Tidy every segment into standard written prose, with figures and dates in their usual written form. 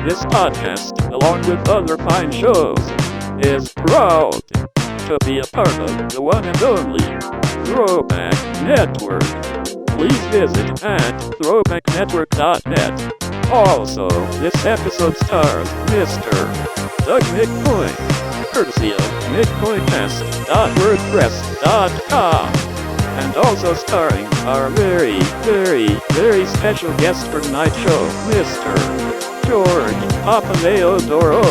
This podcast, along with other fine shows, is proud to be a part of the one and only Throwback Network. Please visit at throwbacknetwork.net. Also, this episode stars Mr. Doug McCoy, courtesy of McCoytest.wordpress.com, and also starring our very, very, very special guest for tonight's show, Mr. George Papaneodoro,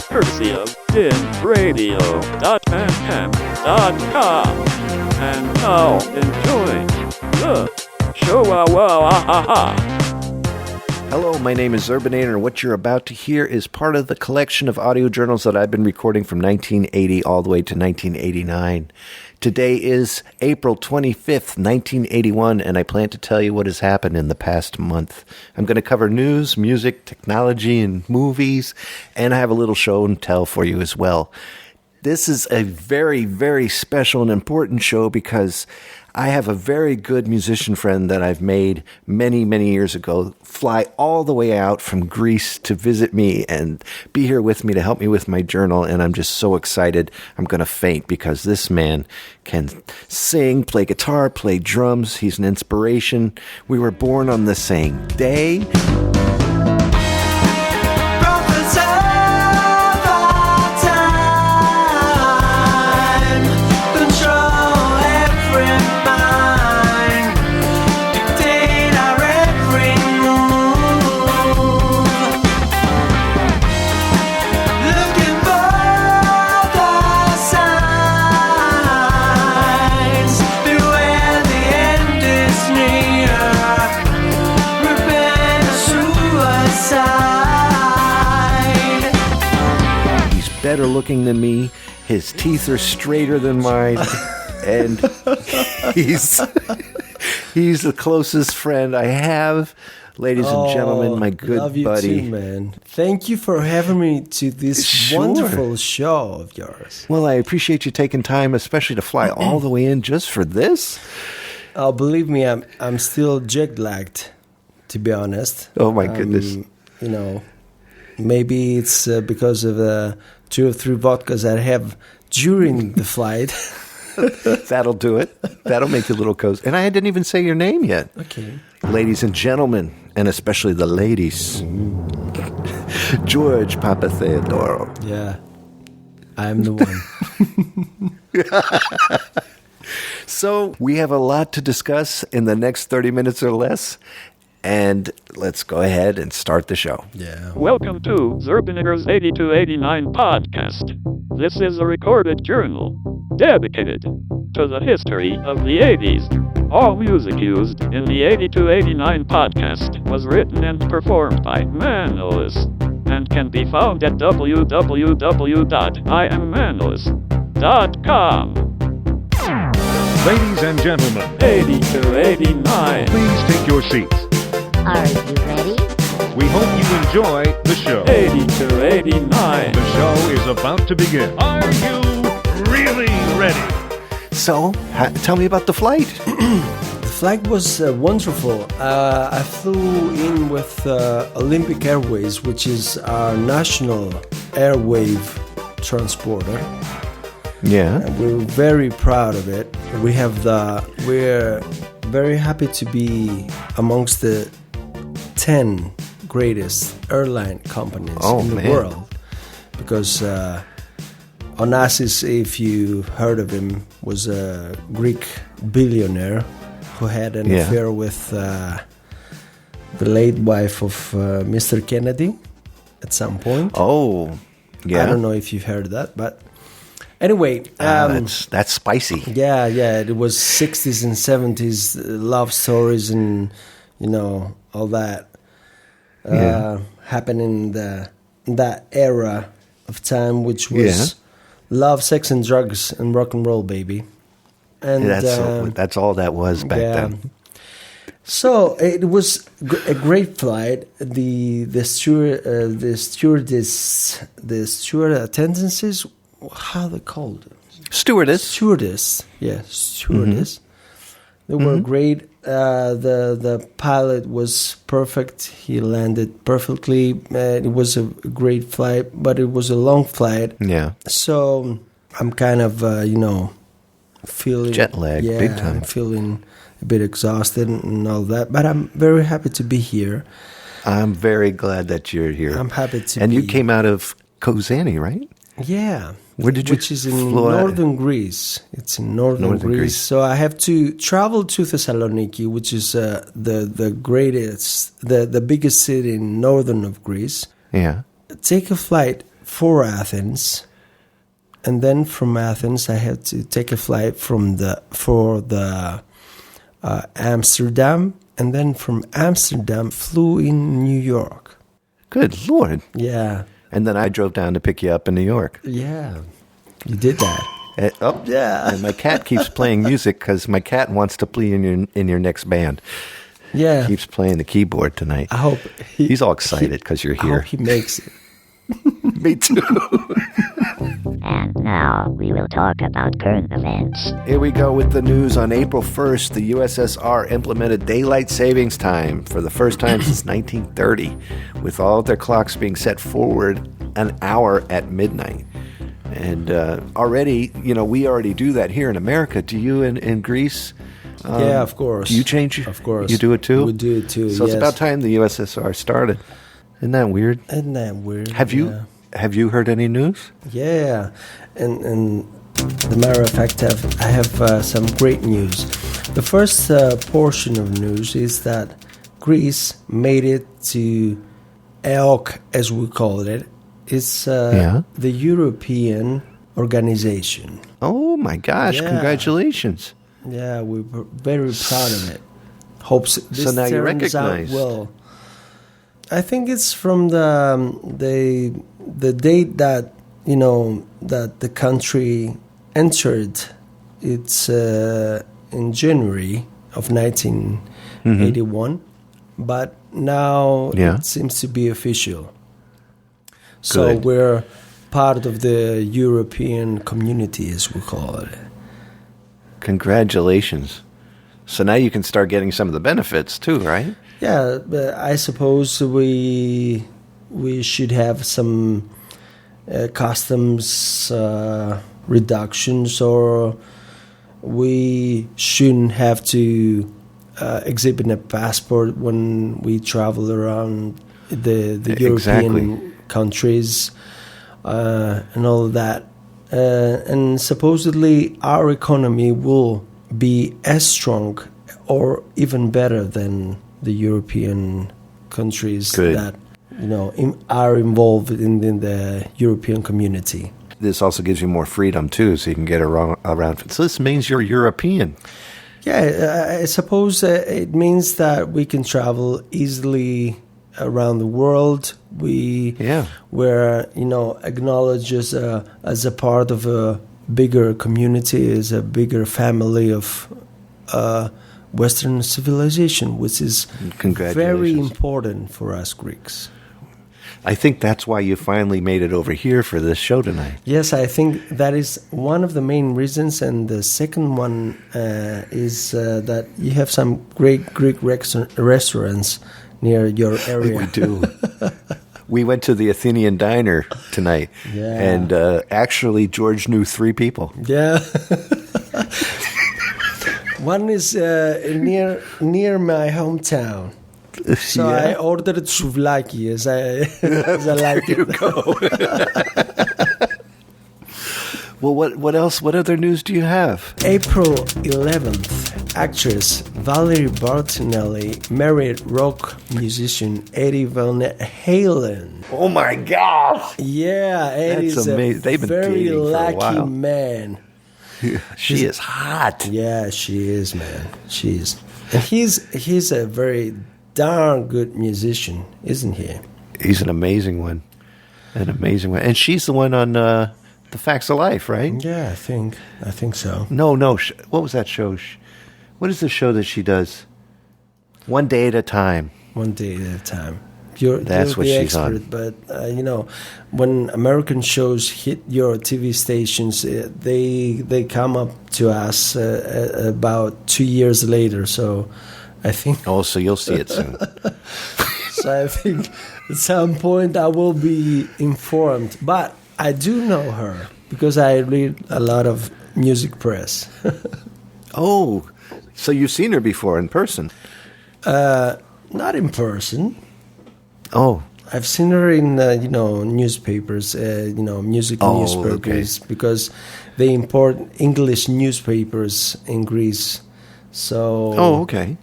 courtesy of dinradio.bandcamp.com. And now, enjoy the show. Hello, my name is Urbanator, and what you're about to hear is part of the collection of audio journals that I've been recording from 1980 all the way to 1989. Today is April 25th, 1981, and I plan to tell you what has happened in the past month. I'm going to cover news, music, technology, and movies, and I have a little show and tell for you as well. This is a very, very special and important show because I have a very good musician friend that I've made many, many years ago fly all the way out from Greece to visit me and be here with me to help me with my journal. And I'm just so excited. I'm going to faint because this man can sing, play guitar, play drums. He's an inspiration. We were born on the same day. Better looking than me, his teeth are straighter than mine, and he's the closest friend I have. Ladies and gentlemen, my good love you buddy. Too, man. Thank you for having me to this wonderful show of yours. Well, I appreciate you taking time, especially to fly all the way in just for this. Oh, believe me, I'm still jet lagged, to be honest. Oh my goodness! You know, maybe it's because of the 2 or 3 vodkas I have during the flight. That'll do it. That'll make you a little cozy. And I didn't even say your name yet. Okay. Ladies and gentlemen, and especially the ladies, George Papatheodoro. Yeah, I'm the one. So we have a lot to discuss in the next 30 minutes or less. And let's go ahead and start the show. Yeah. Welcome to Zerbinator's 8289 podcast. This is a recorded journal dedicated to the history of the 80s. All music used in the 8289 podcast was written and performed by Manolis and can be found at www.iamanolis.com. Ladies and gentlemen, 8289. please take your seats. Are you ready? We hope you enjoy the show. 8289. The show is about to begin. Are you really ready? So, tell me about the flight. The flight was wonderful. I flew in with Olympic Airways, which is our national airwave transporter. Yeah. And we're very proud of it. We're very happy to be amongst the 10 greatest airline companies in the world, because Onassis, if you heard of him, was a Greek billionaire who had an affair with the late wife of Mr. Kennedy at some point. Oh, yeah. I don't know if you've heard that, but anyway, that's spicy. Yeah, it was 60s and 70s love stories and all that happened in that era of time, which was love, sex, and drugs and rock and roll, baby. And that's all that was back then. So it was a great flight. The steward attendances, how they called? Stewardess. Stewardess. They were great. The pilot was perfect. He landed perfectly. It was a great flight, but it was a long flight. Yeah. So I'm kind of, feeling... Jet lag, big time. I'm feeling a bit exhausted and all that. But I'm very happy to be here. I'm very glad that you're here. I'm happy to And be... you came out of Kozani, right? Yeah. Where did you Which is in fly? northern Greece. It's in northern Greece. So I have to travel to Thessaloniki, which is the greatest, the biggest city in northern of Greece. Yeah. Take a flight for Athens, and then from Athens I had to take a flight for Amsterdam, and then from Amsterdam flew in New York. Good Lord. Yeah. And then I drove down to pick you up in New York. Yeah. You did that. Yeah. And my cat keeps playing music because my cat wants to play in your next band. Yeah. Keeps playing the keyboard tonight. I hope he's all excited because you're here. I hope he makes it. Me too. And now we will talk about current events. Here we go with the news. On April 1st, the USSR implemented daylight savings time for the first time since 1930, with all of their clocks being set forward an hour at midnight. And already, we already do that here in America. Do you in Greece? Yeah, of course. Do you change? Of course. You do it too? We do it too, So it's about time the USSR started. Isn't that weird? Isn't that weird? Have you heard any news? Yeah, and the matter of fact, I have some great news. The first portion of news is that Greece made it to EOK, as we call it. It's the European organization. Oh my gosh! Yeah. Congratulations! Yeah, we're very proud of it. Hopes this So now you turns out recognize. well. I think it's from the date that that the country entered. It's in January of 1981, but now it seems to be official. So Good. we're part of the European community, as we call it. Congratulations! So now you can start getting some of the benefits too, right? Yeah, but I suppose we should have some customs reductions, or we shouldn't have to exhibit a passport when we travel around the European countries and all of that. And supposedly our economy will be as strong or even better than the European countries that are involved in the European community. This also gives you more freedom too, so you can get around. So this means you're European. Yeah, I suppose it means that we can travel easily around the world. We're acknowledged as a part of a bigger community, as a bigger family of Western civilization, which is very important for us Greeks. I think that's why you finally made it over here for this show tonight. Yes, I think that is one of the main reasons, and the second one is that you have some great Greek restaurants near your area. We do. We went to the Athenian Diner tonight, and actually George knew 3 people. Yeah. One is near my hometown. So I ordered souvlaki as I like it. Go. Well, what else? What other news do you have? April 11th, actress Valerie Bertinelli married rock musician Eddie Van Halen. Oh my gosh! Yeah, Eddie's amazing. They've been very dating for a lucky while. man. She is hot. Yeah, she is, man. She is. And he's a very darn good musician, isn't he? He's an amazing one. And she's the one on The Facts of Life, right? Yeah, I think so. No. What was that show? What is the show that she does? One Day at a Time. One Day at a Time. That's you're what the she's expert, on. But when American shows hit your TV stations, they come up to us about 2 years later. So I think. Oh, so you'll see it soon. So I think at some point I will be informed. But I do know her because I read a lot of music press. Oh, so you've seen her before in person? Not in person. Oh, I've seen her in newspapers, music newspapers, okay. because they import English newspapers in Greece. So okay.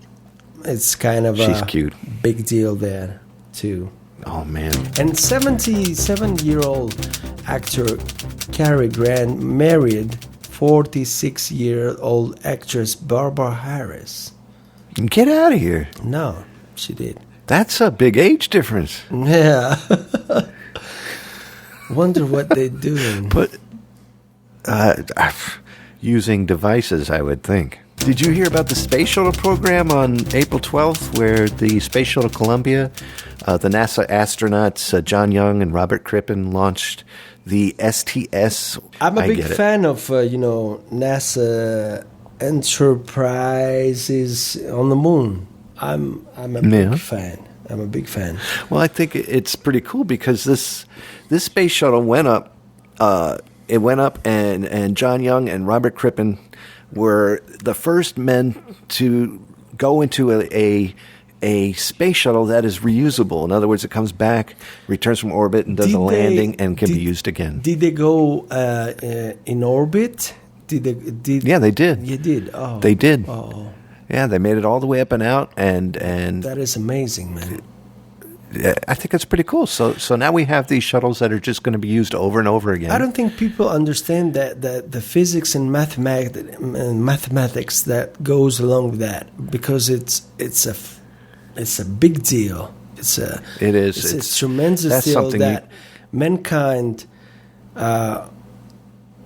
it's kind of She's a cute. big deal there too. Oh man. And 77-year-old actor Cary Grant married 46-year-old actress Barbara Harris. Get out of here. No, she did. That's a big age difference. Yeah. Wonder what they're doing. But using devices, I would think. Did you hear about the Space Shuttle program on April 12th, where the Space Shuttle Columbia, the NASA astronauts John Young and Robert Crippen launched the STS? I'm a big fan of, NASA Enterprises on the moon. I'm a big fan. I'm a big fan. Well, I think it's pretty cool because this space shuttle went up. It went up, and John Young and Robert Crippen were the first men to go into a space shuttle that is reusable. In other words, it comes back, returns from orbit, and does a landing, and can be used again. Did they go in orbit? Yeah, they did. You did? Oh. They did. Oh. Yeah, they made it all the way up and out, and that is amazing, man. I think it's pretty cool. So now we have these shuttles that are just going to be used over and over again. I don't think people understand that the physics and mathematics that goes along with that, because it's a big deal. It's a tremendous deal that mankind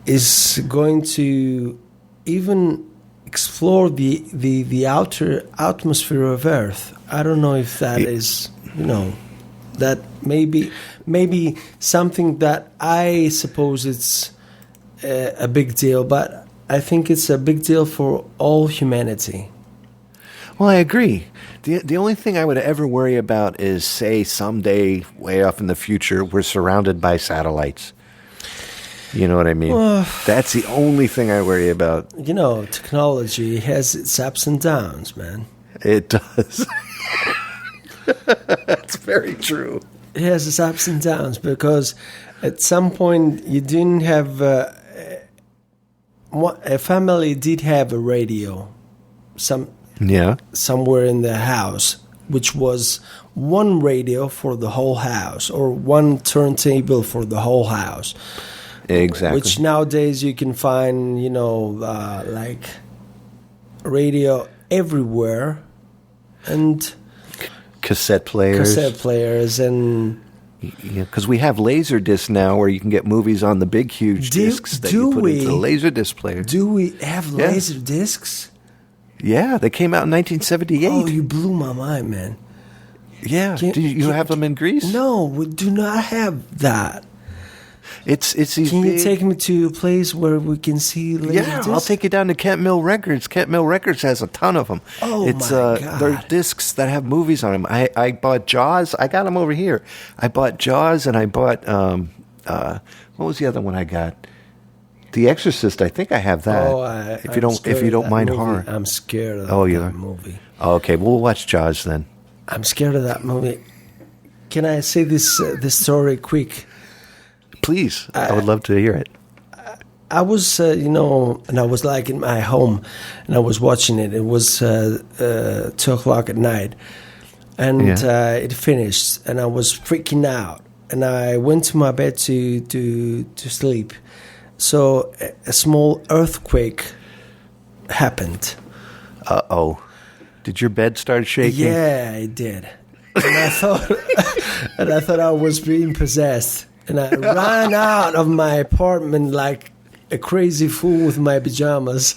is going to even explore the outer atmosphere of Earth. I don't know if that is, that maybe something that I suppose it's a big deal, but I think it's a big deal for all humanity. Well, I agree. The only thing I would ever worry about is, say, someday, way off in the future, we're surrounded by satellites. You know what I mean? That's the only thing I worry about. Technology has its ups and downs, man. It does. That's very true. It has its ups and downs because at some point you didn't have a family did have a radio, somewhere in the house, which was one radio for the whole house or one turntable for the whole house. Exactly. Which nowadays you can find, like radio everywhere, and cassette players, and because we have Laserdisc now, where you can get movies on the big, huge discs that you put into the Laserdisc player. Do we have Laserdiscs? Yeah, they came out in 1978. Oh, you blew my mind, man. Yeah, do you have them in Greece? No, we do not have that. It's these. Can you take me to a place where we can see Laserdisc? Yeah, I'll take you down to Kent Mill Records. Kent Mill Records has a ton of them. Oh, my God. They're discs that have movies on them. I bought Jaws. I got them over here. I bought Jaws, and I bought what was the other one I got? The Exorcist. I think I have that. If you don't mind horror. I'm scared of that movie. Oh, okay, we'll watch Jaws then. I'm scared of that movie. Can I say this story quick? Please, I would love to hear it. I was, and I was like in my home, and I was watching it. It was 2:00 at night, and it finished, and I was freaking out, and I went to my bed to sleep. So a small earthquake happened. Uh-oh. Did your bed start shaking? Yeah, it did. And I thought I was being possessed. And I ran out of my apartment like a crazy fool with my pajamas.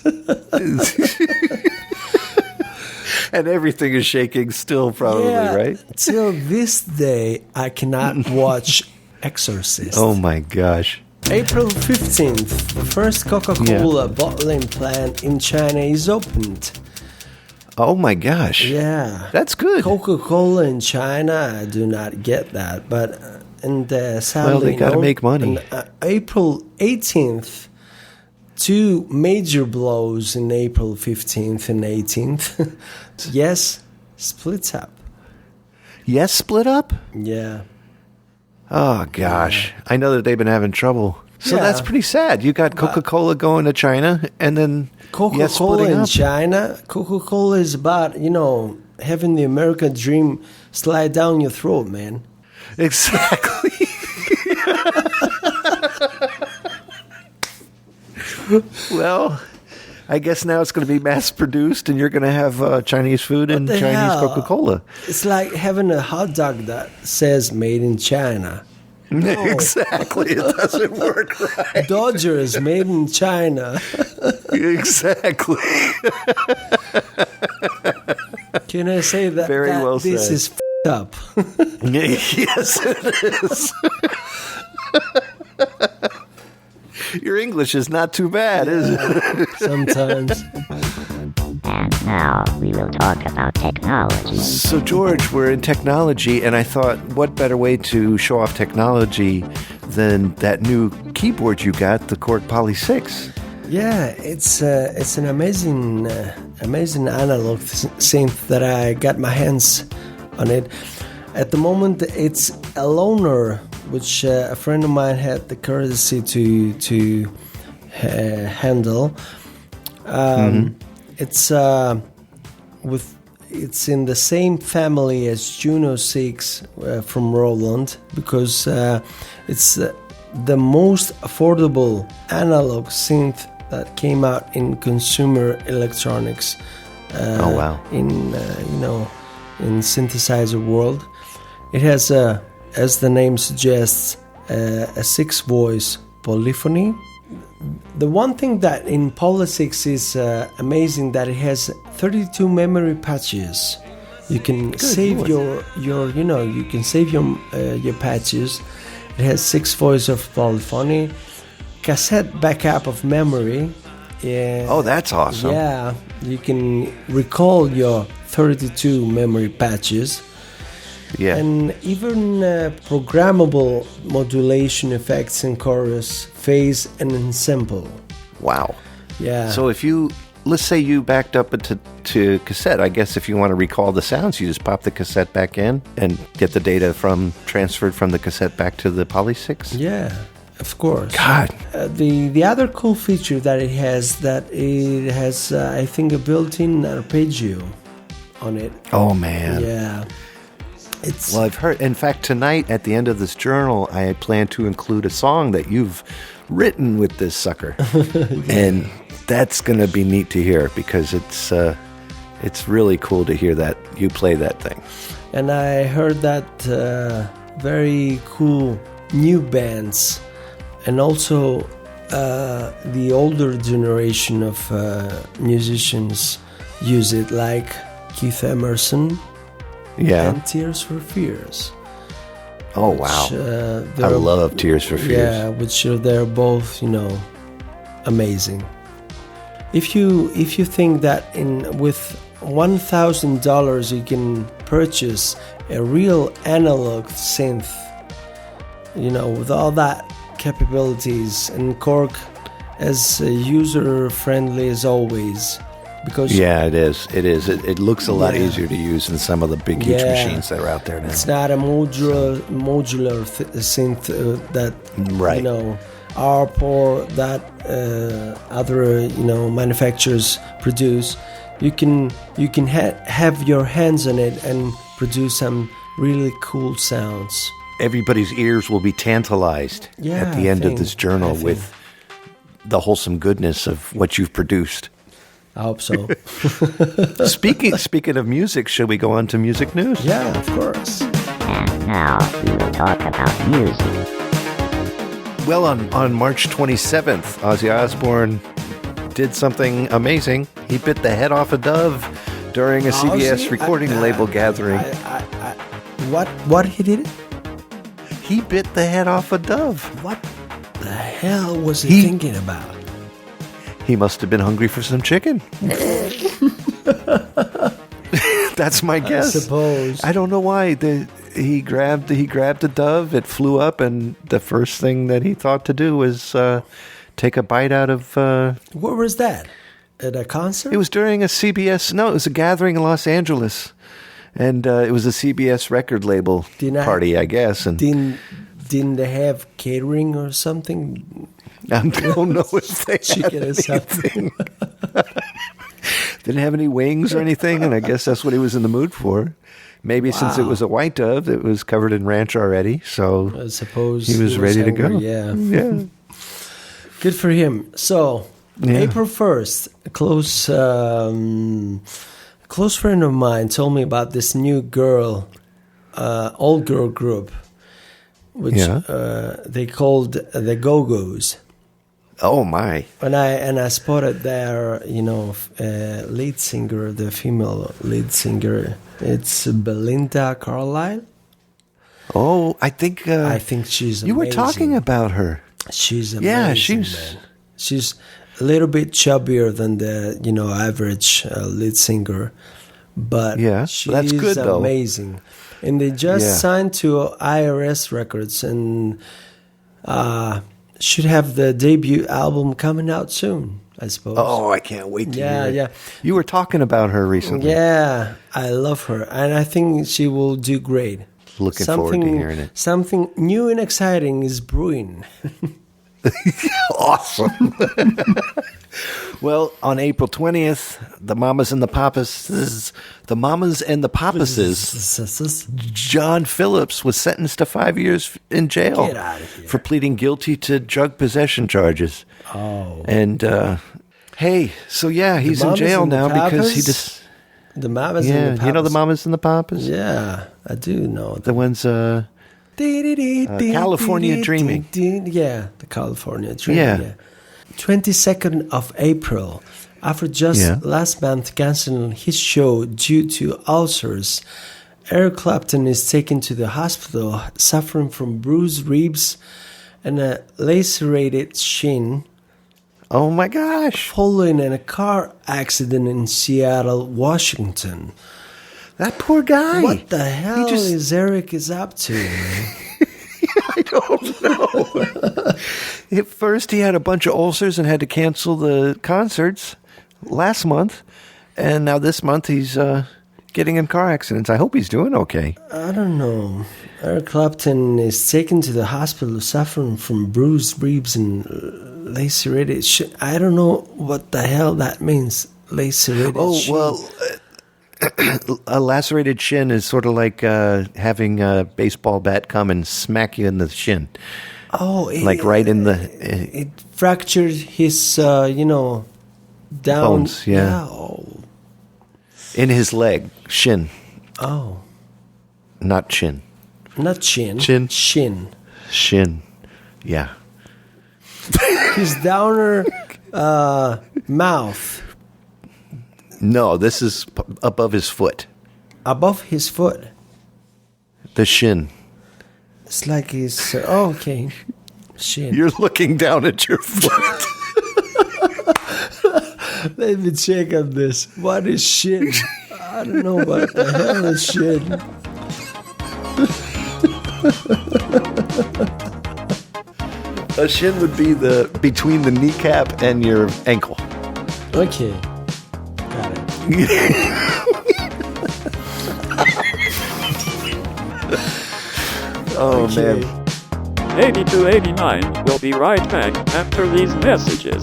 And everything is shaking still, probably, right? Till this day, I cannot watch Exorcist. Oh, my gosh. April 15th, the first Coca-Cola bottling plant in China is opened. Oh my gosh. Yeah. That's good. Coca-Cola in China, I do not get that. But sadly, they gotta make money. On, April 18th, two major blows in April 15th and 18th. Yes, splits up. Yes, split up? Yeah. Oh gosh. I know that they've been having trouble. So Yeah. that's pretty sad. You got Coca-Cola going to China and then Coca-Cola splitting in up. China, Coca-Cola is about, having the American dream slide down your throat, man. Exactly. Well, I guess now it's going to be mass produced and you're going to have Chinese food and the Chinese hell? Coca-Cola. It's like having a hot dog that says made in China. Exactly. It doesn't work right. Dodgers made in China. Exactly. Can I say that, Very well this said. is f***ed up? Yes, it is. Your English is not too bad, is it? Sometimes. And now we will talk about technology. So, George, we're in technology, and I thought, what better way to show off technology than that new keyboard you got, the Korg Poly 6? Yeah, it's an amazing analog synth that I got my hands on it. At the moment, it's a loaner, which a friend of mine had the courtesy to handle. It's it's in the same family as Juno 6 from Roland, because it's the most affordable analog synth that came out in consumer electronics. Oh, wow. In in synthesizer world, it has as the name suggests, a 6-voice polyphony. The one thing that in Poly 6 is amazing, that it has 32 memory patches. You can save your you can save your patches. It has 6 voices of polyphony, cassette backup of memory. Oh, that's awesome. Yeah, you can recall your 32 memory patches. Yeah. And even programmable modulation effects in chorus, phase, and ensemble. Wow. Yeah. So if let's say you backed up to cassette, I guess if you want to recall the sounds, you just pop the cassette back in and get the data transferred from the cassette back to the Poly 6? Yeah, of course. God. The other cool feature that it has, I think, a built-in arpeggio on it. Oh, man. Yeah. Well, I've heard. In fact, tonight at the end of this journal, I plan to include a song that you've written with this sucker, and that's going to be neat to hear, because it's really cool to hear that you play that thing. And I heard that very cool new bands, and also the older generation of musicians use it, like Keith Emerson. Yeah. And Tears for Fears. Oh, wow. Which, I love Tears for Fears. Yeah, which they're both, amazing. If you think that with $1,000 you can purchase a real analog synth, with all that capabilities, and Korg as user friendly as always. Because it is. It looks a lot easier to use than some of the big, huge machines that are out there now. It's not a modular synth that ARP or that other manufacturers produce. You can have your hands on it and produce some really cool sounds. Everybody's ears will be tantalized at the end of this journal with the wholesome goodness of what you've produced. I hope so. Speaking of music, should we go on to music news? Yeah, of course. And now we will talk about music. Well, on March 27th, Ozzy Osbourne did something amazing. He bit the head off a dove during a CBS recording label gathering. What he did? He bit the head off a dove. What the hell was he thinking about? He must have been hungry for some chicken. That's my guess. I suppose. I don't know why. He grabbed a dove. It flew up, and the first thing that he thought to do was take a bite out of. Where was that? At a concert? It was during a CBS. No, it was a gathering in Los Angeles, and it was a CBS record label party, I guess. And didn't they have catering or something? I don't know if they chicken had or something. Didn't have any wings or anything, and I guess that's what he was in the mood for. Maybe since it was a white dove, it was covered in ranch already, so I suppose he was ready to go. Yeah. Yeah. Good for him. So, April 1st, a close friend of mine told me about this new all-girl group, which they called the Go-Go's. Oh my! And I spotted their lead singer, the female lead singer. It's Belinda Carlisle. Oh, I think she's. You amazing. were talking about her. She's amazing. Yeah, she's a little bit chubbier than the average lead singer, but she's that's good, amazing. Though. And they just signed to IRS Records and should have the debut album coming out soon, I suppose. Oh, I can't wait to hear it. Yeah. You were talking about her recently. Yeah, I love her, and I think she will do great. Looking forward to hearing it. Something new and exciting is brewing. Awesome. Well, on April 20th, the Mamas and the Papas, John Phillips was sentenced to 5 years in jail Get out of here. for pleading guilty to drug possession charges. Oh. And, he's in jail now because he just... The Mamas and the Papas. You know the Mamas and the Papas? Yeah, I do know. The ones... California Dreaming. Yeah, the California Dreaming. Yeah. 22nd of April, after just last month canceling his show due to ulcers, Eric Clapton is taken to the hospital suffering from bruised ribs and a lacerated shin. Oh my gosh. Following a car accident in Seattle, Washington. That poor guy. What the hell is Eric up to? I don't know. At first, he had a bunch of ulcers and had to cancel the concerts last month. And now this month, he's getting in car accidents. I hope he's doing okay. I don't know. Eric Clapton is taken to the hospital suffering from bruised ribs and lacerated shin. I don't know what the hell that means. Lacerated shin. Well... A lacerated shin is sort of like having a baseball bat come and smack you in the shin. Oh, right in the... it fractured his, down... Bones, yeah. Oh. In his leg, shin. Oh. Not chin. Not chin. Chin. Shin. Shin. Yeah. His downer mouth. No, this is above his foot. Above his foot? The shin. It's like he's... okay. Shin. You're looking down at your foot. Let me check on this. What is shin? I don't know what the hell is shin. A shin would be between the kneecap and your ankle. Okay. Got it. Oh, okay. man. 8289 will be right back after these messages.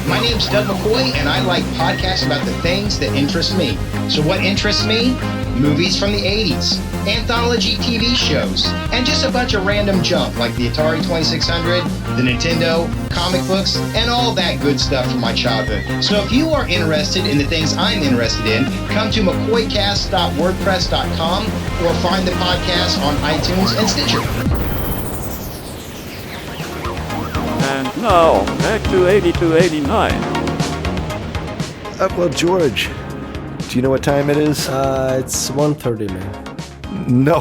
My name's Doug McCoy, and I like podcasts about the things that interest me. So what interests me? Movies from the 80s, anthology TV shows, and just a bunch of random junk like the Atari 2600, the Nintendo, comic books, and all that good stuff from my childhood. So if you are interested in the things I'm interested in, come to mccoycast.wordpress.com or find the podcast on iTunes and Stitcher. And now, back to 8289. Well, George, do you know what time it is? It's 1:30, man. No.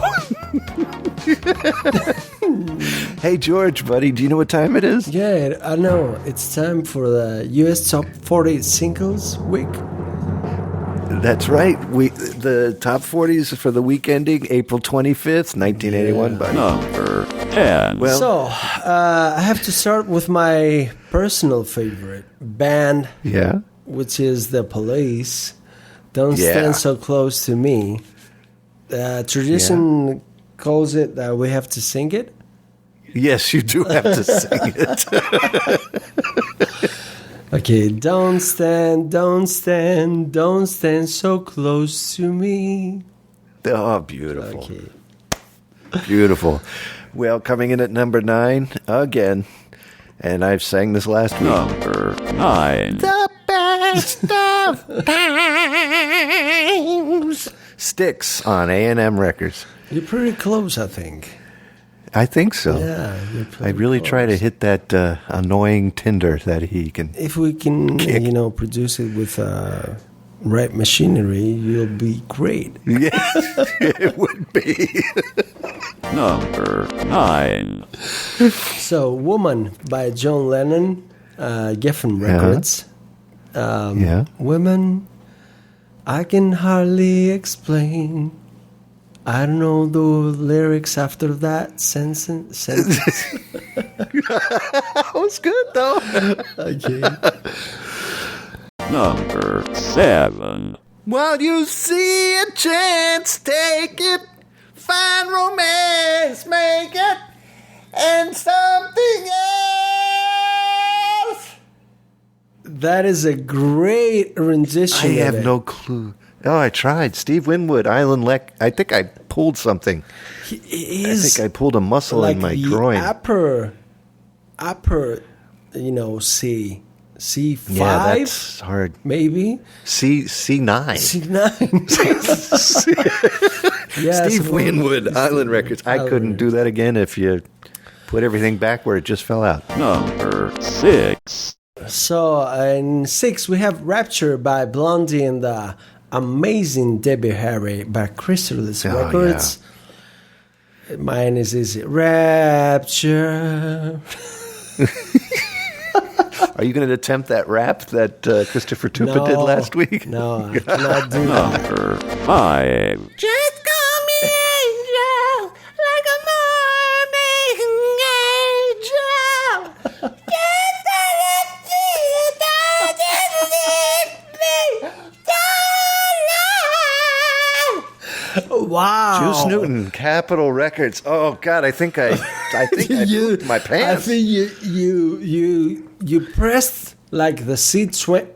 Hey, George, buddy, do you know what time it is? Yeah, I know. It's time for the US Top 40 Singles Week. That's right. The top 40s for the week ending April 25th, 1981, buddy. Number 10. Well, So, I have to start with my personal favorite band, yeah. which is The Police. Don't Yeah. Stand So Close to Me. Tradition calls it that we have to sing it. Yes, you do have to sing it. Okay, don't stand so close to me. Oh, beautiful. Okay. Beautiful. Well, coming in at number 9 again, and I've sang this last week. Number 9. The best of times. Styx on A&M Records. You're pretty close, I think. I think so. Yeah, you're pretty I really try to close. hit that annoying tinder that he can. If we can, Kick. produce it with right machinery, you'll be great. Yes, it would be. Number 9. So, Woman by John Lennon, Geffen Records. Yeah. Women, I can hardly explain. I don't know the lyrics after that sentence. That was good, though. Okay. Number 7. While you see a chance, take it. Find romance, make it. And something else. That is a great rendition. I of have it. no clue. Oh, I tried. Steve Winwood, Island Lek. I think I pulled something. He I is think I pulled a muscle like in my the groin. upper, C5, Yeah, that's hard. maybe C9. C9. Yes, Steve Winwood, Island Records. I Island couldn't do that again if you put everything back where it just fell out. Number 6. So in 6 we have Rapture by Blondie and the amazing Debbie Harry by Chrysalis Oh, Records. Mine is easy. Rapture. Are you going to attempt that rap that Christopher Tupa did last week? No, I cannot do that. Number 5. Just call me angel, like a morning angel. Wow. Juice Newton, Capitol Records. Oh God, I think I pooped my I pants. think you pressed like the C10th.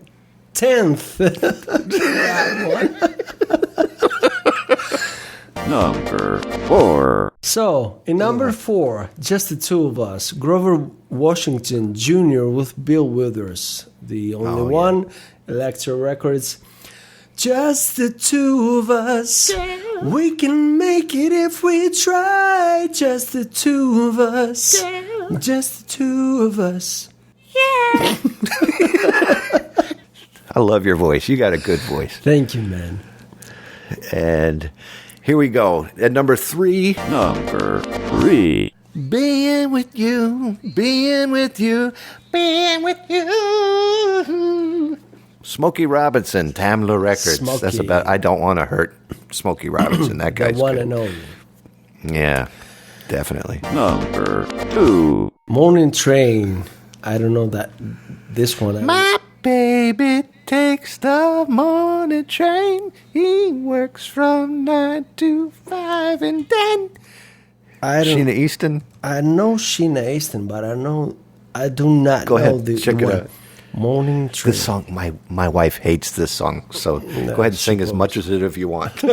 Number 4. So, in number 4, just the two of us, Grover Washington Jr. with Bill Withers, the only one, Elektra Records. Just the two of us, we can make it if we try. Just the two of us, just the two of us. I love your voice. You got a good voice. Thank you, man. And here we go. At number 3, Number 3. being with you, being with you, being with you. Smokey Robinson, Tamla Records. Smokey. That's about. I don't want to hurt Smokey Robinson. That The guy's one good. and only. Yeah, definitely. Number 2. Morning Train. I don't know this one. My baby takes the morning train. He works from 9 to 5 and then. I don't. Sheena Easton. I know Sheena Easton, but I do not Go know ahead, the check it one. out. Morning Train. This song, my wife hates this song, so go ahead and sing as much as it if you want.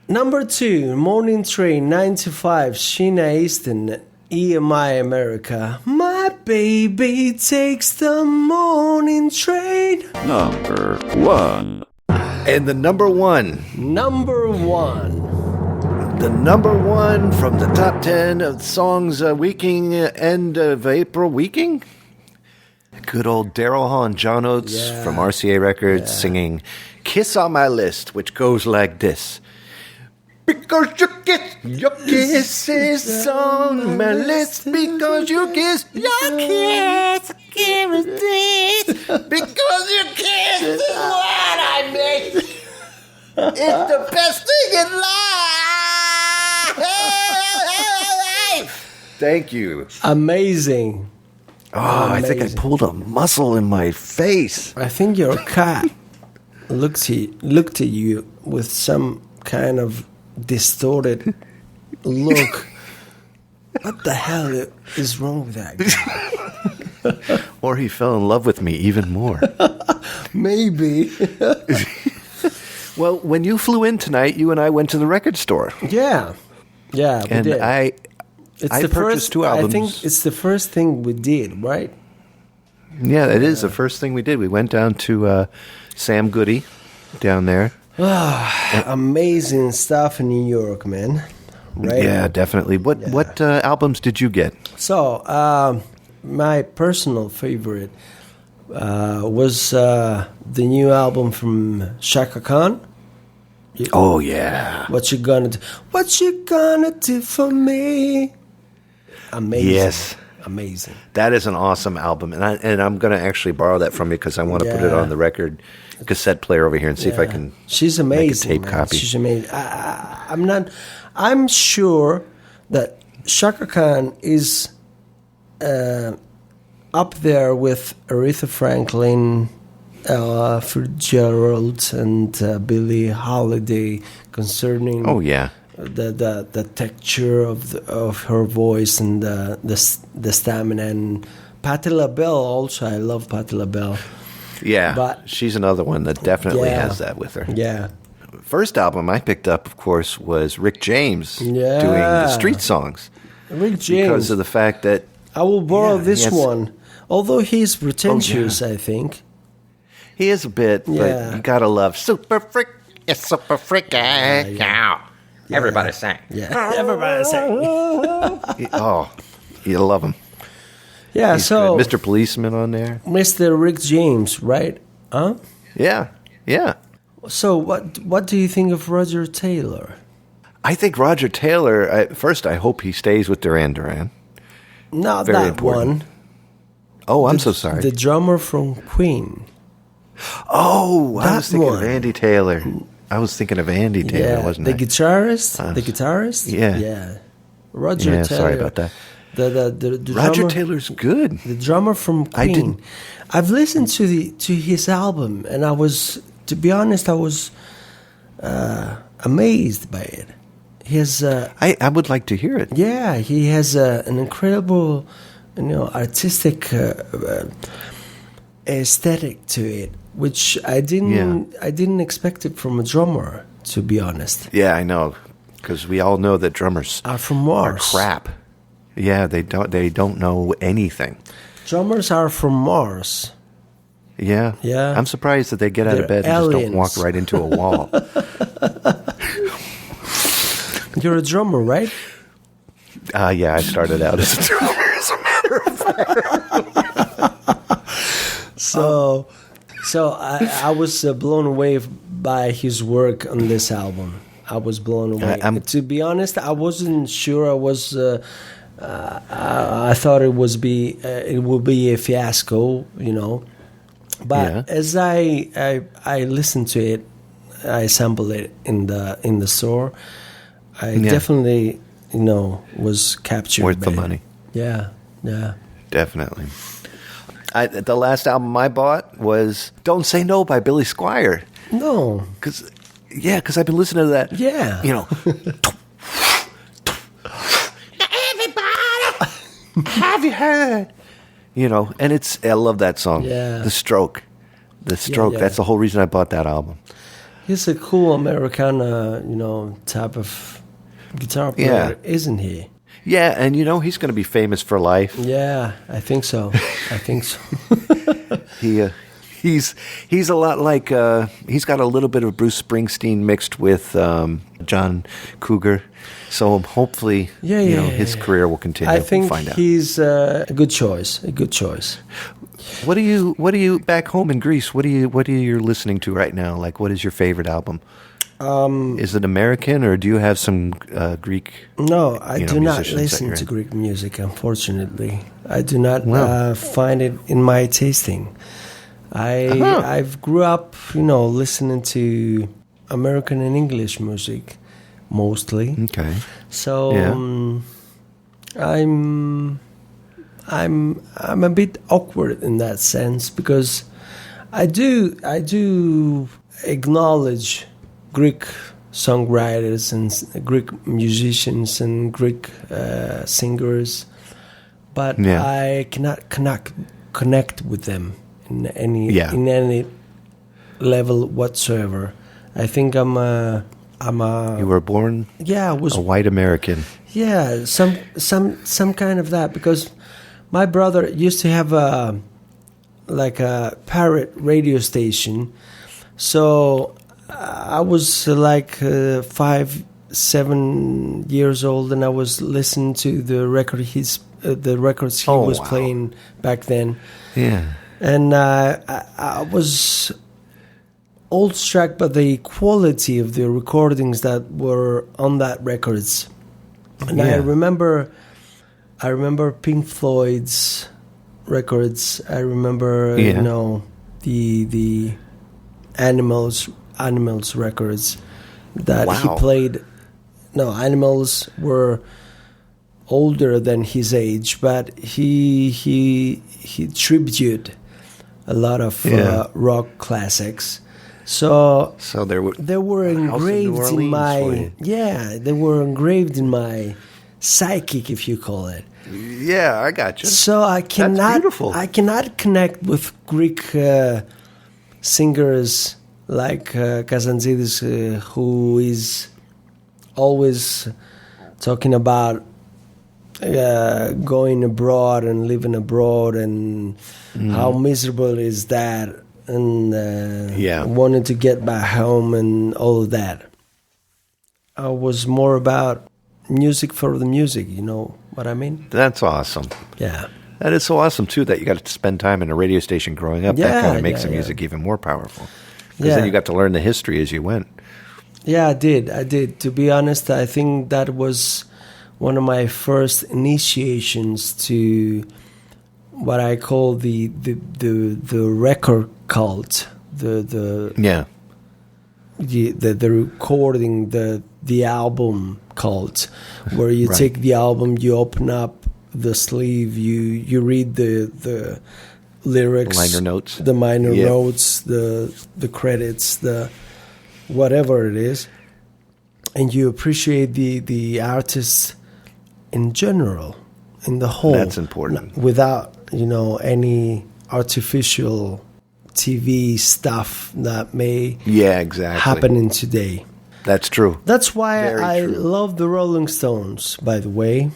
Number 2, Morning Train, 9 to 5, Sheena Easton, EMI America. My baby takes the morning train. Number 1. And the number 1. Number 1. The number 1 from the top 10 of songs weeking end of April weeking. Good old Daryl Hall and John Oates Yeah. from RCA Records singing Kiss on My List, which goes like this. Because your kiss is on my lips. Because your kiss is because your kiss is what I make. It's the best thing in life. Thank you. Amazing. Oh, I think I pulled a muscle in my face. I think your cat looked at you with some kind of distorted look. What the hell is wrong with that guy? Or he fell in love with me even more. Maybe. Well, when you flew in tonight, you and I went to the record store. Yeah, we And did. I purchased 2 albums. I think it's the first thing we did, right? Yeah, it is the first thing we did. We went down to Sam Goody down there. Amazing stuff in New York, man. Right? Yeah, definitely. What albums did you get? So, my personal favorite was the new album from Shaka Khan. Oh, yeah. What you gonna do? What you gonna do for me? Amazing. Yes. Amazing. That is an awesome album. And I'm going to actually borrow that from you because I want to put it on the record cassette player over here and see if I can She's amazing, make a tape man. copy. She's amazing. I'm sure that Shaka Khan is up there with Aretha Franklin, Ella Fitzgerald, and Billie Holiday concerning Oh, yeah. the texture of her voice and the stamina. And Patti LaBelle also. I love Patti LaBelle. Yeah, But- she's another one that definitely Yeah. has that with her. Yeah. First album I picked up, of course, was Rick James doing Yeah. the street songs. Rick James. Because of the fact that I will borrow this yes. one. Although he's pretentious, I think. he is a bit, Yeah. but you gotta love Super Freak. It's Super Freak. Everybody sang. Yeah. Everybody saying. Oh, you love him. Yeah, He's so good. Mr. Policeman on there. Mr. Rick James, right? Huh? Yeah, yeah. So what do you think of Roger Taylor? I think Roger Taylor, first, I hope he stays with Duran Duran. Not Very that important. one. Oh, I'm so sorry. The drummer from Queen. Oh, I That was thinking one. of Andy Taylor. I was thinking of Andy Taylor, wasn't the I? guitarist. The guitarist. yeah. Yeah. Roger Yeah, Taylor. sorry about that. The Roger drummer, Taylor's good. the drummer from I Queen. didn't- I've listened to his album, and I was, to be honest, I was amazed by it. He has, I would like to hear it. yeah, he has an incredible, artistic aesthetic to it, which I didn't expect it from a drummer. To be honest, Yeah, I know, because we all know that drummers are from are Mars. crap. Yeah, they don't know anything. Drummers are from Mars. Yeah, Yeah. I'm surprised that they get out of They're bed and just don't aliens. walk right into a wall. You're a drummer, right? Yeah, I started out as a drummer, as a matter of fact. So I was blown away by his work on this album. I was blown away. To be honest, I wasn't sure. I thought it would be a fiasco, But Yeah. as I listened to it, I sampled it in the store. I definitely was captured. Worth by the it. money. Yeah. Definitely. The last album I bought was "Don't Say No" by Billy Squier. No. Because I've been listening to that. Yeah. Everybody, have you heard? And I love that song. Yeah. The Stroke. yeah. That's the whole reason I bought that album. He's a cool Americana, type of guitar player, isn't he? Yeah, and he's going to be famous for life. Yeah, I think so. He's a lot like he's got a little bit of Bruce Springsteen mixed with John Cougar, so hopefully his career will continue. I think we'll find out. he's a good choice. A good choice. What do you back home in Greece? What are you listening to right now? Like, what is your favorite album? Is it American, or do you have some Greek? No, I do not musicians that listen you're to in? Greek music, unfortunately. I do not Wow. find it in my tasting. I've grew up, listening to American and English music mostly. Okay. So Yeah. I'm a bit awkward in that sense because I do acknowledge Greek songwriters and Greek musicians and Greek singers, but Yeah. I cannot connect with them in any Yeah. level whatsoever. I think I'm a You were born I was a white American. yeah, some kind of that, because my brother used to have a parrot radio station. So I was 5-7 years old, and I was listening to the records he Oh, was wow. playing back then, Yeah. and I was all struck by the quality of the recordings that were on that records. And Yeah. I remember Pink Floyd's records. I remember, Yeah. the Animals records that he Wow. played. No, Animals were older than his age, but he tributed a lot of Yeah. rock classics. So So there were. they were House in New engraved in Orleans for my you. they were engraved in my psychic, if you call it. Yeah, I got you. So I beautiful. cannot connect with Greek singers like Kazantzidis, who is always talking about going abroad and living abroad and how miserable is that, and Yeah. wanting to get back home and all of that. I was more about music for the music, you know what I mean? That's awesome. Yeah. That is so awesome too that you got to spend time in a radio station growing up. Yeah, that kind of makes yeah, the yeah. music even more powerful. Because Yeah. then you got to learn the history as you went. Yeah, I did. To be honest, I think that was one of my first initiations to what I call the record cult. Yeah. The recording, the album cult, where you Right. take the album, you open up the sleeve, you read the lyrics, Liner notes. the minor Yeah. notes, the credits, the whatever it is, and you appreciate the artist in general, in the whole. That's important. Without any artificial TV stuff that may Yeah, exactly. happen in today. That's true. That's why Very I true. love the Rolling Stones, by the way.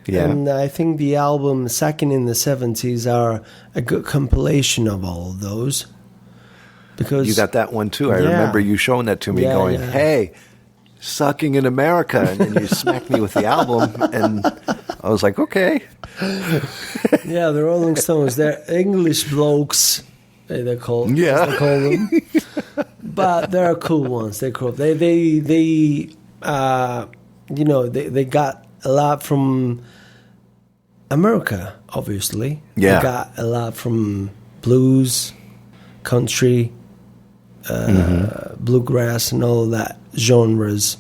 Yeah. And I think the album Second in the 70s are a good compilation of all of those. Because You got that one too. I Yeah. remember you showing that to me, Yeah, going, yeah. "Hey, Sucking in America," and then you smacked me with the album, and I was like, "Okay." yeah, the Rolling Stones, they're English blokes, they call Yeah. as they call them. But they're cool ones. They're cool. They got a lot from America, obviously. Yeah. They got a lot from blues, country, bluegrass, and all that genres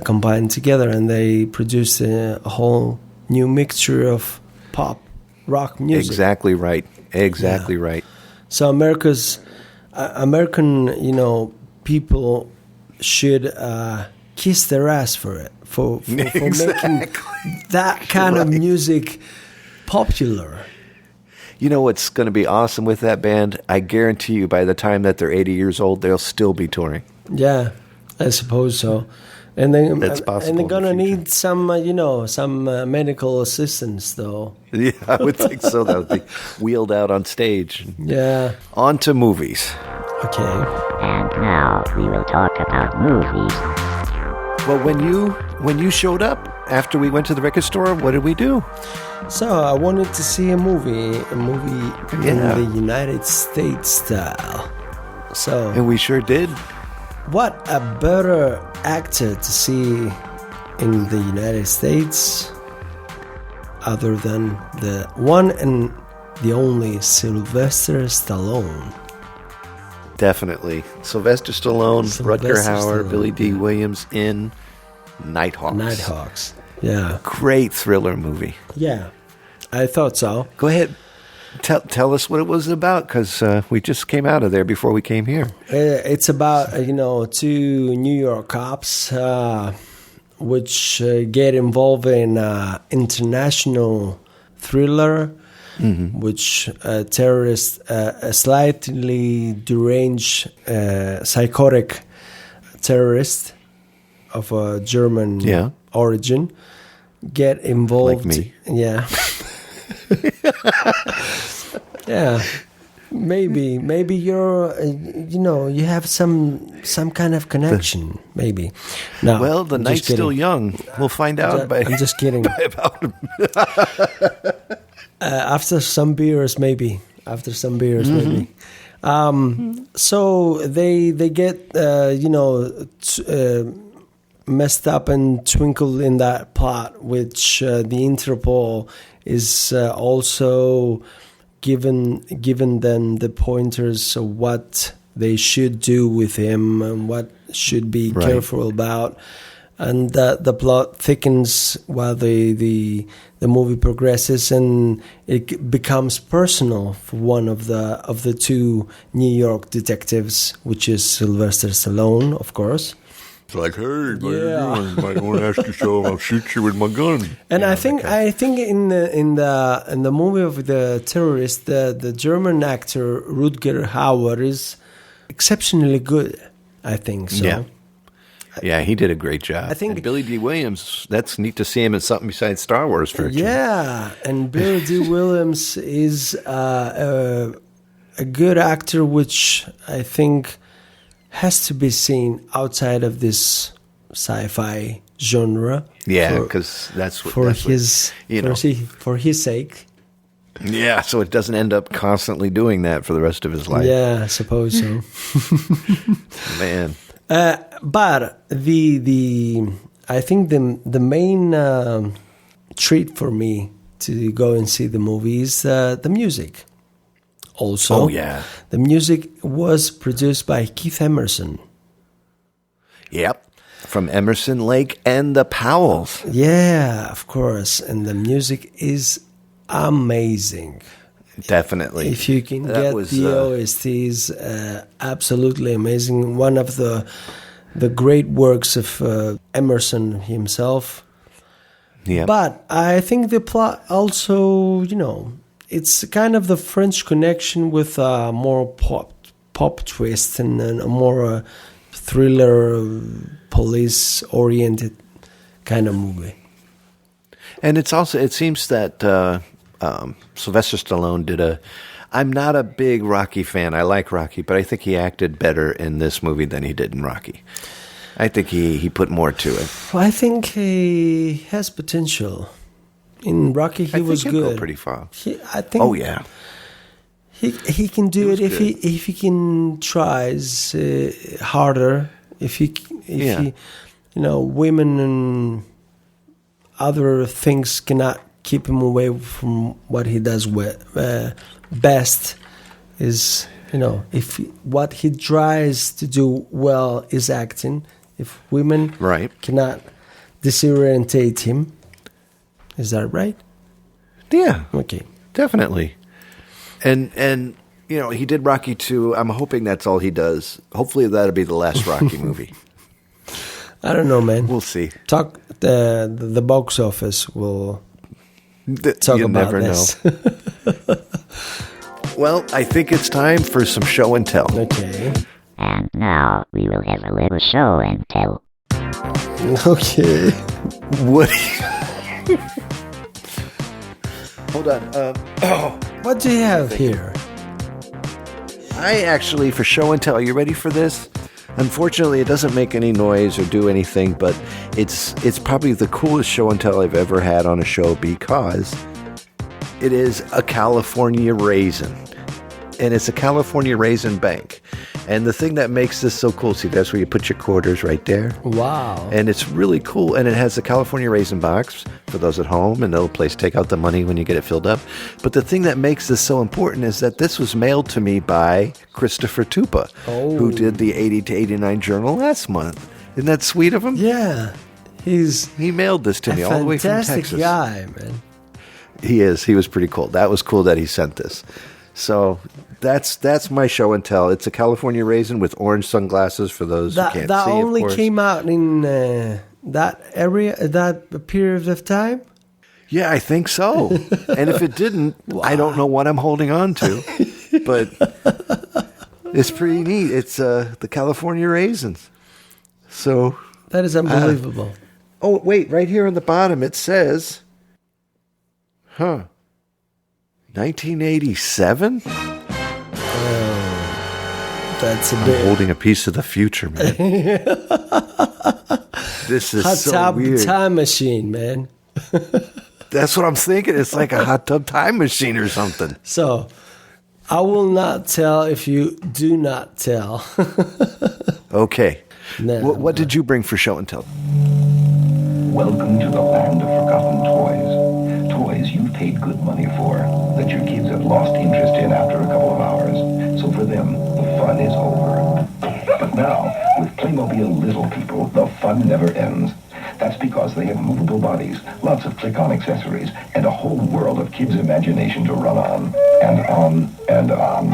combined together, and they produced a whole new mixture of pop, rock music. Exactly right. Exactly right. So American, people should kiss their ass for it, for making that kind of music popular. You know what's going to be awesome with that band? I guarantee you, by the time that they're 80 years old, they'll still be touring. Yeah, I suppose so. And then, That's possible and they're in the gonna future. need some medical assistance, though. Yeah, I would think so. That would be wheeled out on stage. Yeah. On to movies. Okay. And now we will talk about movies. Well, when you showed up after we went to the record store, what did we do? So I wanted to see a movie in Yeah. the United States style. So And we sure did. what a better actor to see in the United States other than the one and the only Sylvester Stallone. Definitely. Sylvester Stallone, Rutger Hauer, Stallone, Billy D. Williams in Nighthawks. Nighthawks. Yeah. Great thriller movie. Yeah. I thought so. Go ahead. Tell us what it was about, because we just came out of there before we came here. It's about, two New York cops which get involved in international thriller, which terrorist, a slightly deranged, psychotic terrorist of a German origin get involved. Like me. Yeah. Yeah. Maybe you're, you have some kind of connection. Maybe. No. Well, the I'm night's just kidding. still young. We'll find out. I'm just kidding. About him. After some beers, maybe. So they get messed up and twinkled in that plot, which the Interpol is also given them the pointers of what they should do with him and what should be careful about. And the plot thickens while the movie progresses, and it becomes personal for one of the two New York detectives, which is Sylvester Stallone, of course. It's like, hey, how you doing? Might want to ask yourself, I'll shoot you with my gun. And I think in the movie of the terrorist, the German actor Rutger Hauer is exceptionally good. I think so. Yeah. Yeah, he did a great job. I think and Billy D. Williams, that's neat to see him in something besides Star Wars for a change. Yeah, and Billy D. Williams is a good actor, which I think has to be seen outside of this sci-fi genre. Yeah, because that's what for his sake. Yeah, so it doesn't end up constantly doing that for the rest of his life. Yeah, I suppose so. Man. But I think the main treat for me to go and see the movie is the music. Also, the music was produced by Keith Emerson. Yep, from Emerson, Lake, and the Powells. Yeah, of course, and the music is amazing. Definitely. If you can get the OSTs, absolutely amazing. One of the great works of Emerson himself. Yeah. But I think the plot also, it's kind of the French connection with a more pop twist and a more thriller, police-oriented kind of movie. And it seems that Sylvester Stallone did I'm not a big Rocky fan. I like Rocky, but I think he acted better in this movie than he did in Rocky. I think he put more to it. Well, I think he has potential. In Rocky, he was good. Go pretty far. I think. Oh yeah. He can do it if he can tries harder. If he women and other things cannot keep him away from what he does best. Is if what he tries to do well is acting. If women cannot disorientate him, is that right? Yeah. Okay. Definitely. And he did Rocky 2. I'm hoping that's all he does. Hopefully that'll be the last Rocky movie. I don't know, man. We'll see. Talk the box office will talk You'll about never this. know. Well, I think it's time for some show and tell. Okay. And now we will have a little show and tell. Okay. What? Hold on. What do you have here? I actually, for show and tell, are you ready for this? Unfortunately, it doesn't make any noise or do anything, but it's probably the coolest show and tell I've ever had on a show because it is a California raisin. and it's a California Raisin Bank. And the thing that makes this so cool, see, that's where you put your quarters right there. Wow. And it's really cool. And it has the California Raisin box for those at home, and they'll place take out the money when you get it filled up. But the thing that makes this so important is that this was mailed to me by Christopher Tupa, who did the 80 to 89 Journal last month. Isn't that sweet of him? Yeah. He mailed this to me all the way from Texas. Fantastic guy, man. He is. He was pretty cool. That was cool that he sent this. So that's my show and tell. It's a California Raisin with orange sunglasses for those who can't see. That only came out in that area, that period of time. Yeah, I think so. And if it didn't, I don't know what I'm holding on to. But it's pretty neat. It's the California Raisins. So that is unbelievable. Oh, wait, right here on the bottom it says, 1987? That's a I'm bit. holding a piece of the future, man. This is Hot so tub weird. time machine, man. That's what I'm thinking. It's like a hot tub time machine or something. So, I will not tell if you do not tell. Okay. No, What did you bring for show and tell? Welcome to the land of forgotten toys. Toys you've paid good money for, that your kids have lost interest in after a couple of hours. So for them, the fun is over. But now, with Playmobil Little People, the fun never ends. That's because they have movable bodies, lots of click-on accessories, and a whole world of kids' imagination to run on. And on and on.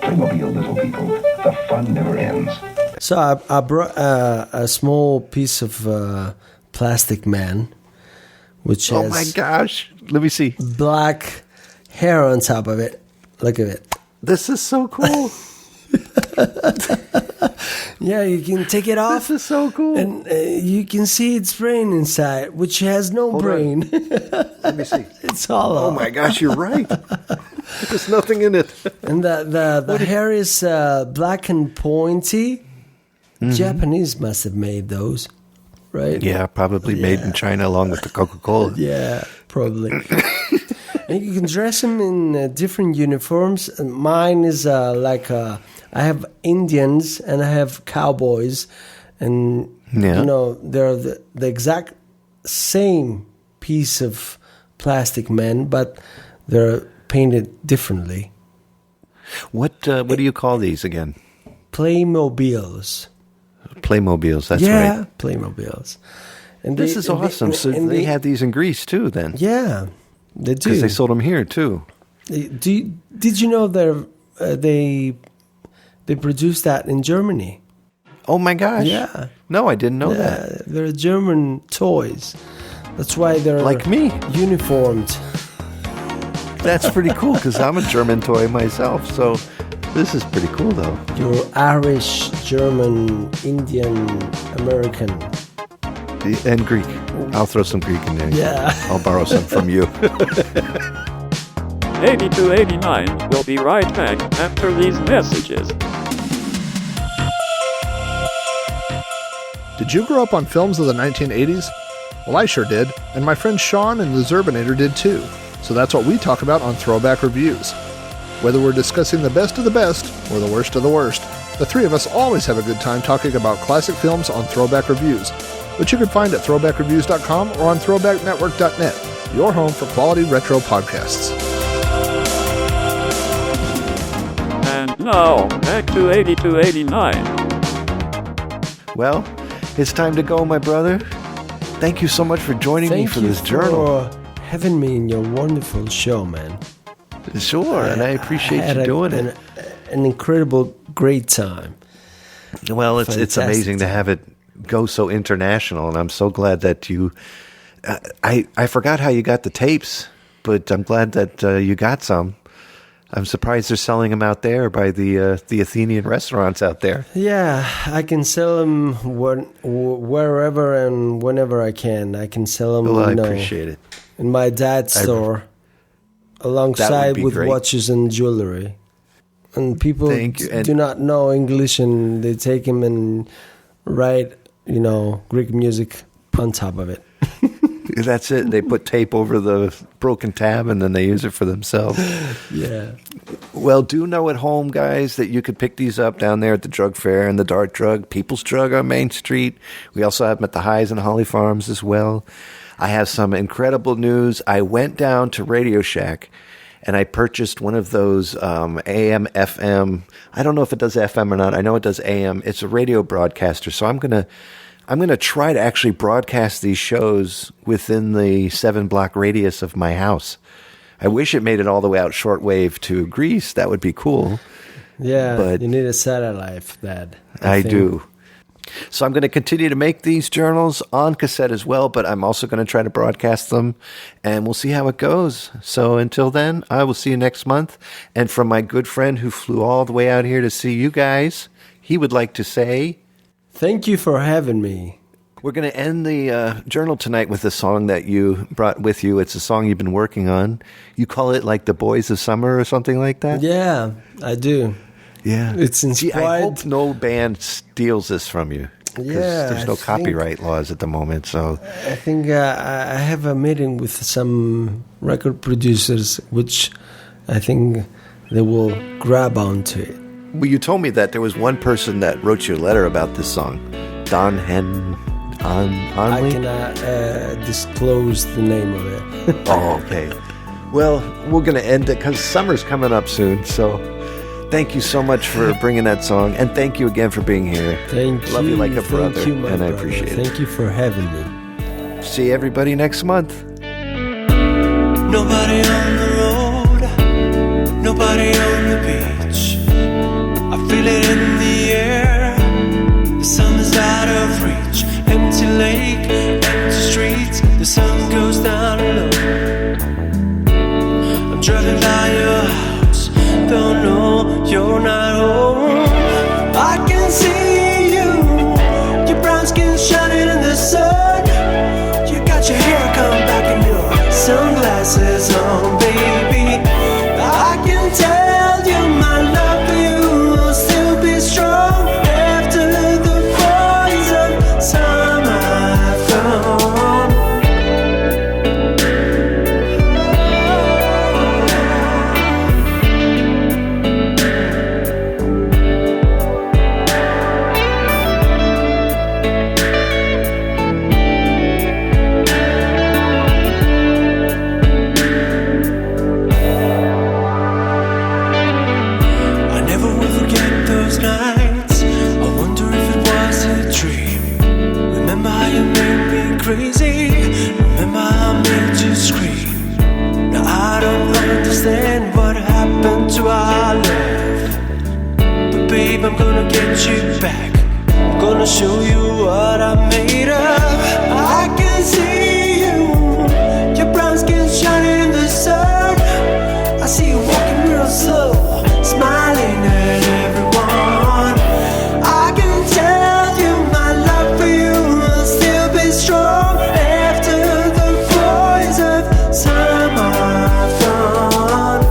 Playmobil Little People, the fun never ends. So I brought a small piece of plastic man, which has Oh my gosh. Let me see. black hair on top of it. Look at it. This is so cool. Yeah, you can take it off. This is so cool. And you can see its brain inside, which has no Hold brain. Let me see. It's hollow. Oh my gosh, you're right. There's nothing in it. And the hair is black and pointy. Japanese must have made those, right? Yeah, probably made in China along with the Coca-Cola. Yeah, probably. And you can dress them in different uniforms. And mine is I have Indians and I have cowboys, and Yeah. you know they're the exact same piece of plastic men, but they're painted differently. What do you call these again? Playmobiles. Playmobiles, that's Yeah, right. Playmobiles. And This is awesome. So they had these in Greece too then. Yeah, they do. Because they sold them here too. Did you know they produced that in Germany? Oh my gosh. Yeah. No, I didn't know that. They're German toys. That's why they're Like me. uniformed. That's pretty cool because I'm a German toy myself. So this is pretty cool though. You're Irish, German, Indian, American. And Greek. I'll throw some Greek in there. Yeah. I'll borrow some from you. 8289 will be right back after these messages. Did you grow up on films of the 1980s? Well, I sure did, and my friend Sean and the Zerbinator did too. So that's what we talk about on Throwback Reviews. Whether we're discussing the best of the best or the worst of the worst, the three of us always have a good time talking about classic films on Throwback Reviews, which you can find at throwbackreviews.com or on throwbacknetwork.net, your home for quality retro podcasts. And now, back to 8289. Well, it's time to go, my brother. Thank you so much for joining me for this journal. For having me in your wonderful show, man. Sure, and I appreciate you doing it. An incredible, great time. Well, it's Fantastic amazing to have it go so international, and I'm so glad that you. I forgot how you got the tapes, but I'm glad that you got some. I'm surprised they're selling them out there by the Athenian restaurants out there. Yeah, I can sell them wherever and whenever I can. I can sell them. Well, I appreciate it. In my dad's store, alongside with great. watches and jewelry. And people do not know English, and they take him and write, Greek music on top of it. That's it. They put tape over the broken tab and then they use it for themselves. Yeah. Well, do know at home, guys, that you could pick these up down there at the drug fair and the Dart Drug, People's Drug on Main Street. We also have them at the Highs and Holly Farms as well. I have some incredible news. I went down to Radio Shack and I purchased one of those AM, FM. I don't know if it does FM or not. I know it does AM. It's a radio broadcaster, so I'm gonna try to actually broadcast these shows within the 7-block radius of my house. I wish it made it all the way out shortwave to Greece. That would be cool. Yeah, but you need a satellite for that. I do. So I'm going to continue to make these journals on cassette as well, but I'm also going to try to broadcast them, and we'll see how it goes. So until then, I will see you next month. And from my good friend who flew all the way out here to see you guys, he would like to say... Thank you for having me. We're going to end the journal tonight with a song that you brought with you. It's a song you've been working on. You call it like The Boys of Summer or something like that? Yeah, I do. Yeah. It's inspired. Gee, I hope no band steals this from you. Yeah. There's no copyright laws at the moment, so... I think I have a meeting with some record producers, which I think they will grab onto it. Well, you told me that there was one person that wrote you a letter about this song. Don Henley? I cannot disclose the name of it. Oh, okay. Well, we're going to end it because summer's coming up soon, so... Thank you so much for bringing that song, and thank you again for being here. Thank you. Love you like a brother, Thank you, my and I brother. appreciate it. Thank you for having me. See everybody next month. Nobody on the road, nobody on the beach. I feel it in the air, the sun is out of reach. Empty lake, empty streets, the sun goes down low. I'm driving by your house, don't know you're not home. I can see you, your brown skin shining in the sun. You got your hair come back and your sunglasses on, baby. I can tell you my love for you will still be strong after the boys of summer have gone. Nights, I wonder if it was a dream. Remember how you made me crazy? Remember how I made you scream? Now I don't understand what happened to our love, but babe, I'm gonna get you back. I'm gonna show you what I'm made of. I can see you, your brown skin shining in the sun. I see you walking real slow, smiling at everyone. I can tell you my love for you will still be strong after the boys of summer have gone.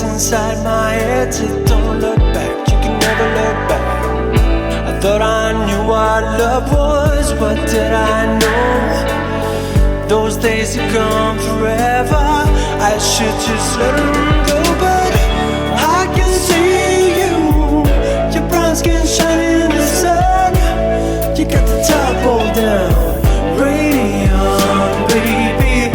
Inside my head said don't look back, you can never look back. I thought I knew what love was, what did I know? Those days are gone forever, I should just let them go. But I can see you, your brown skin shining in the sun. You got the top pulled down, radiant, baby.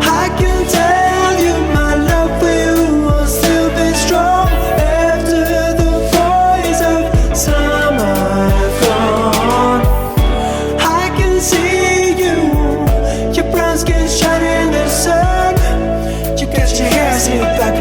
I can tell you my love for you will still be strong after the boys of summer have gone. I can see you, your brown skin shining in the sun. You got your hair slicked back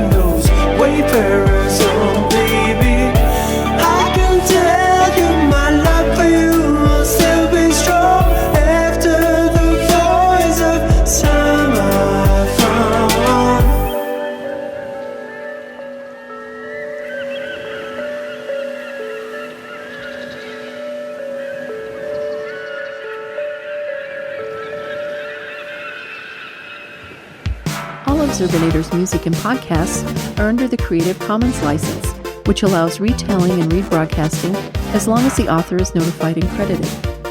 of Zerbinator's music and podcasts are under the Creative Commons license, which allows retelling and rebroadcasting as long as the author is notified and credited.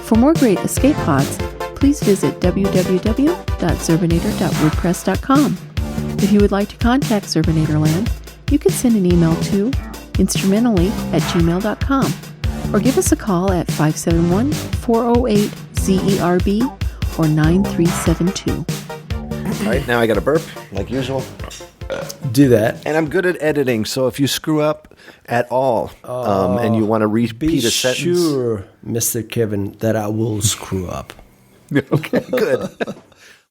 For more great escape pods, please visit www.zerbinator.wordpress.com. If you would like to contact Zerbinatorland, you can send an email to instrumentally@gmail.com or give us a call at 571-408-ZERB or 9372. All right, now I got a burp, like usual. Do that. And I'm good at editing, so if you screw up at all and you want to repeat a sentence... Be sure, Mr. Kevin, that I will screw up. Okay, good.